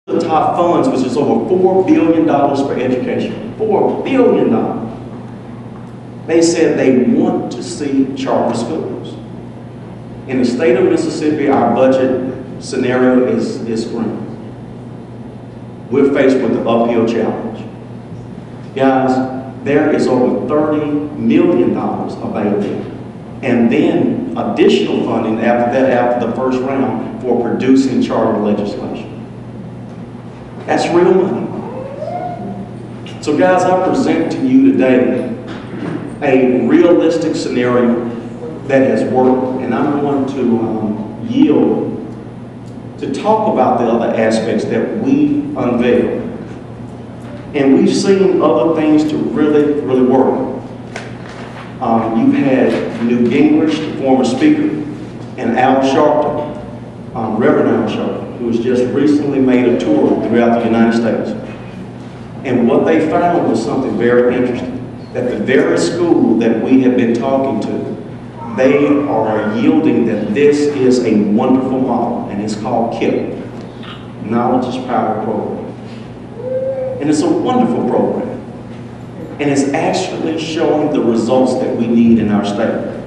the top funds, which is over $4 billion for education. $4 billion. They said they want to see charter schools. In the state of Mississippi, our budget scenario is grim. We're faced with the uphill challenge. Guys, there is over $30 million available. And then additional funding after the first round for producing charter legislation. That's real money. So guys, I present to you today a realistic scenario that has worked, and I'm going to yield to talk about the other aspects that we unveiled. And we've seen other things to really work. You've had Newt Gingrich, the former speaker, and Al Sharpton, Reverend Al Sharpton, who has just recently made a tour throughout the United States. And what they found was something very interesting, that the very school that we have been talking to, they are yielding that this is a wonderful model, and it's called KIPP, Knowledge is Power Program. And it's a wonderful program. And it's actually showing the results that we need in our state.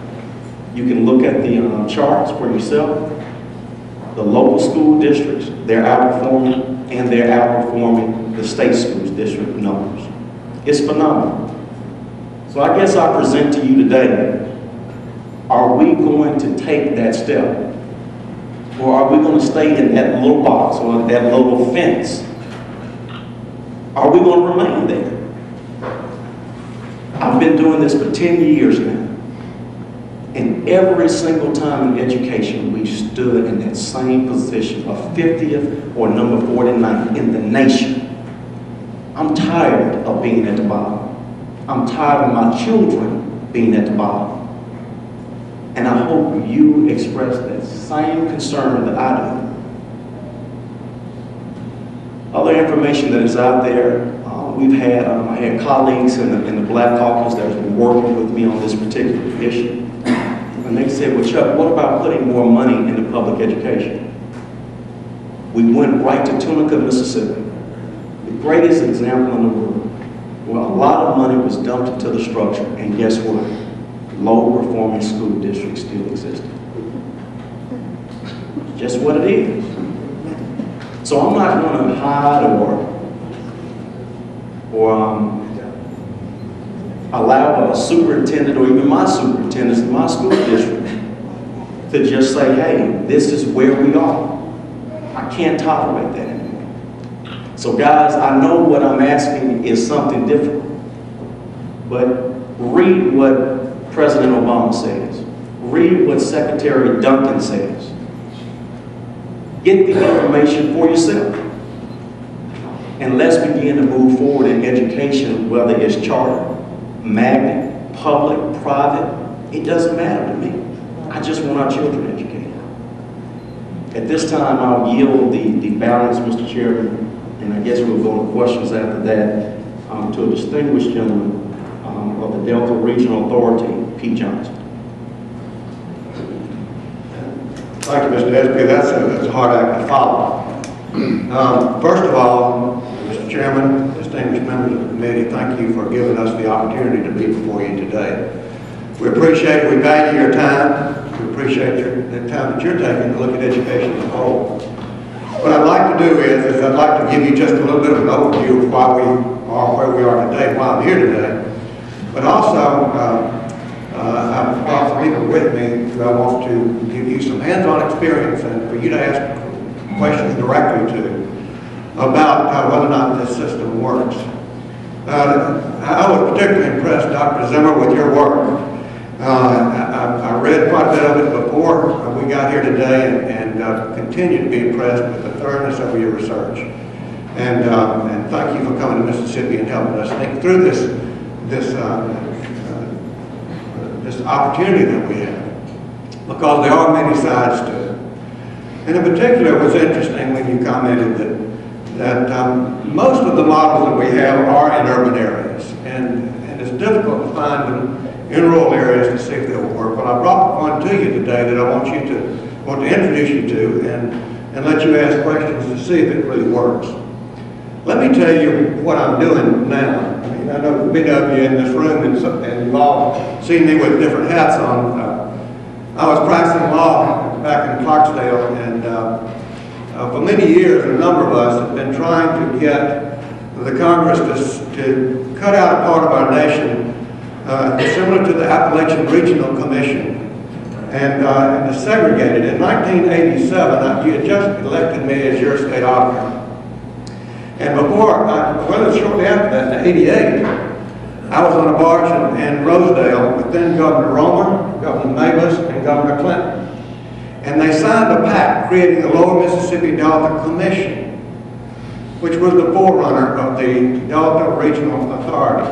You can look at the charts for yourself. The local school districts, they're outperforming, and they're outperforming the state schools district numbers. It's phenomenal. So I guess I present to you today, are we going to take that step? Or are we going to stay in that little box or that little fence? Are we going to remain there? I've been doing this for 10 years now. And every single time in education, we've stood in that same position of 50th or number 49 in the nation. I'm tired of being at the bottom. I'm tired of my children being at the bottom. And I hope you express that same concern that I do. Other information that is out there, I had colleagues in the Black Caucus that have been working with me on this particular issue. And they said, well, Chuck, what about putting more money into public education? We went right to Tunica, Mississippi, the greatest example in the world, where a lot of money was dumped into the structure, and guess what? Low-performing school districts still existed. Just what it is. So I'm not going to hide or allow a superintendent or even my superintendents in my school district to just say, hey, this is where we are. I can't tolerate that anymore. So guys, I know what I'm asking is something different, but read what President Obama says. Read what Secretary Duncan says. Get the information for yourself. And let's begin to move forward in education, whether it's charter, magnet, public, private, it doesn't matter to me. I just want our children educated. At this time, I'll yield the balance, Mr. Chairman, and I guess we'll go to questions after that, to a distinguished gentleman of the Delta Regional Authority, Pete Johnson. Thank you, Mr. Espy. That's a hard act to follow. First of all, Mr. Chairman, distinguished members of the committee, thank you for giving us the opportunity to be before you today. We appreciate it. We value your time. We appreciate the time that you're taking to look at education as a whole. What I'd like to do is I'd like to give you just a little bit of an overview of why we are where we are today, why I'm here today. But also, I've brought some people with me who I want to give you some hands-on experience and for you to ask questions directly to about whether or not this system works. I was particularly impressed, Dr. Zimmer, with your work. I read quite a bit of it before we got here today and continue to be impressed with the thoroughness of your research. And thank you for coming to Mississippi and helping us think through this opportunity that we have, because there are many sides to it. And in particular, it was interesting when you commented that most of the models that we have are in urban areas, and it's difficult to find them in rural areas to see if they'll work. But I brought one to you today that I want to introduce you to, and and let you ask questions to see if it really works. Let me tell you what I'm doing now. I mean, I know many of you in this room, and you've all seen me with different hats on. I was practicing law back in Clarksdale, and for many years, a number of us have been trying to get the Congress to cut out a part of our nation similar to the Appalachian Regional Commission, and to segregate it. In 1987, you had just elected me as your state auditor. And before, shortly after that, in 88, I was on a barge in Rosedale with then Governor Romer, Governor Mavis, and Governor Clinton. And they signed a pact creating the Lower Mississippi Delta Commission, which was the forerunner of the Delta Regional Authority.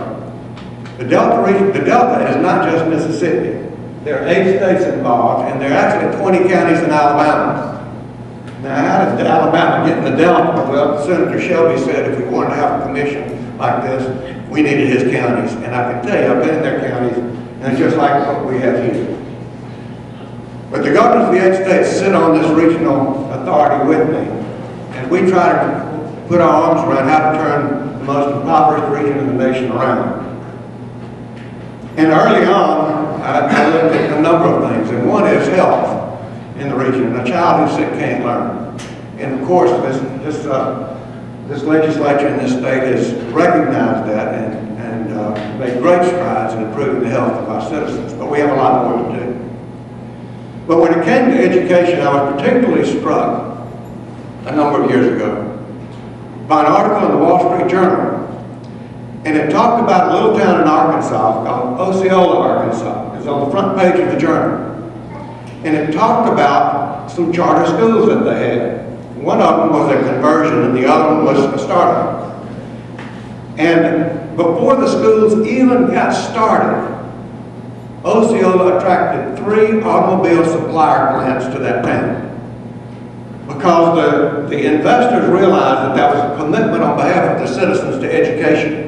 The Delta is not just Mississippi. There are 8 states involved, and there are actually 20 counties in Alabama. Now, how does Alabama get in the Delta? Well, Senator Shelby said if we wanted to have a commission like this, we needed his counties. And I can tell you, I've been in their counties, and it's just like what we have here. But the governors of the 8 states sit on this regional authority with me, and we try to put our arms around how to turn the most impoverished region of the nation around. And early on, I looked at a number of things, and one is health in the region. A child who's sick can't learn. And of course, this legislature in this state has recognized that and made great strides in improving the health of our citizens, but we have a lot more to do. But when it came to education, I was particularly struck a number of years ago by an article in the Wall Street Journal. And it talked about a little town in Arkansas called Osceola, Arkansas. It was on the front page of the journal. And it talked about some charter schools that they had. One of them was a conversion and the other one was a startup. And before the schools even got started, Osceola attracted 3 automobile supplier plants to that town. Because the investors realized that that was a commitment on behalf of the citizens to education.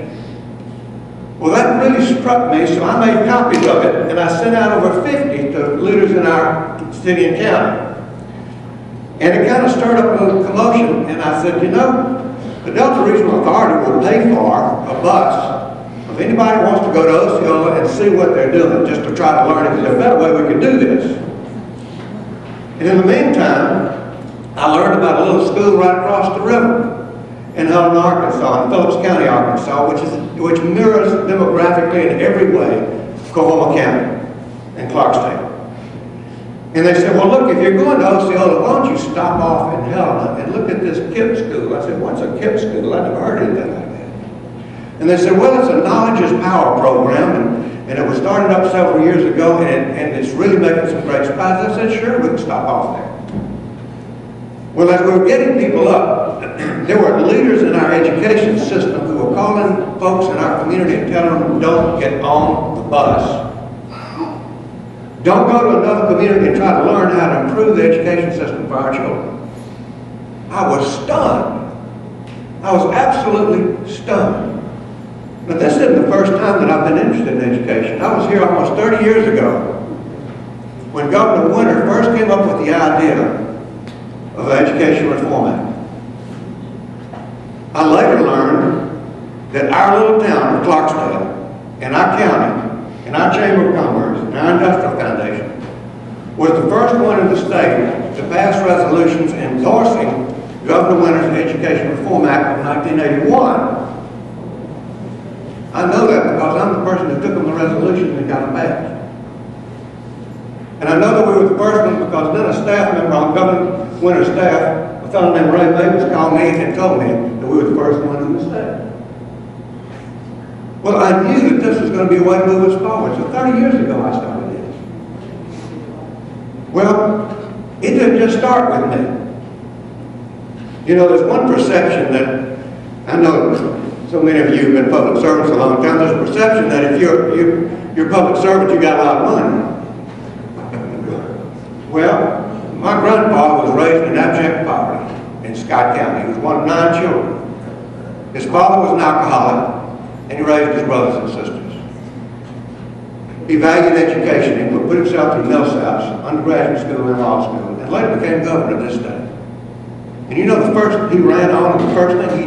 Well, that really struck me, so I made copies of it, and I sent out over 50 to leaders in our city and county. And it kind of stirred up a commotion, and I said, you know, the Delta Regional Authority will pay for a bus if anybody wants to go to Osceola and see what they're doing, just to try to learn if there's a better way we can do this. And in the meantime, I learned about a little school right across the river in Helena, Arkansas, in Phillips County, Arkansas, which mirrors demographically in every way Coahoma County and Clarksdale. And they said, well, look, if you're going to Osceola, why don't you stop off in Helena and look at this KIPP school? I said, what's a KIPP school? I never heard anything like that. And they said, well, it's a Knowledge is Power program, and it was started up several years ago, and it's really making some great strides. I said, sure, we can stop off there. Well, as we were getting people up, there were leaders in our education system who were calling folks in our community and telling them, don't get on the bus. Don't go to another community and try to learn how to improve the education system for our children. I was stunned. I was absolutely stunned. But this isn't the first time that I've been interested in education. I was here almost 30 years ago when Governor Winter first came up with the idea of the Education Reform Act. I later learned that our little town of Clarksdale, and our county, and our Chamber of Commerce, and our Industrial Foundation, was the first one in the state to pass resolutions endorsing Governor Winter's Education Reform Act of 1981. I know that because I'm the person who took them the resolution and got them passed. And I know that we were the first one because then a staff member on Governor Winter's staff, a fellow named Ray Mavis, called me and told me that we were the first ones in the state. Well, I knew that this was going to be a way to move us forward. So 30 years ago I started this. Well, it didn't just start with me. You know, there's one perception that, I know so many of you have been public servants a long time, there's a perception that if you're a public servant, you got a lot of money. Well, my grandfather was raised in abject poverty in Scott County. He was one of 9 children. His father was an alcoholic, and he raised his brothers and sisters. He valued education. He put himself through Millsap's undergraduate school and law school, and later became governor of this state. And you know the first, he ran on, and the first thing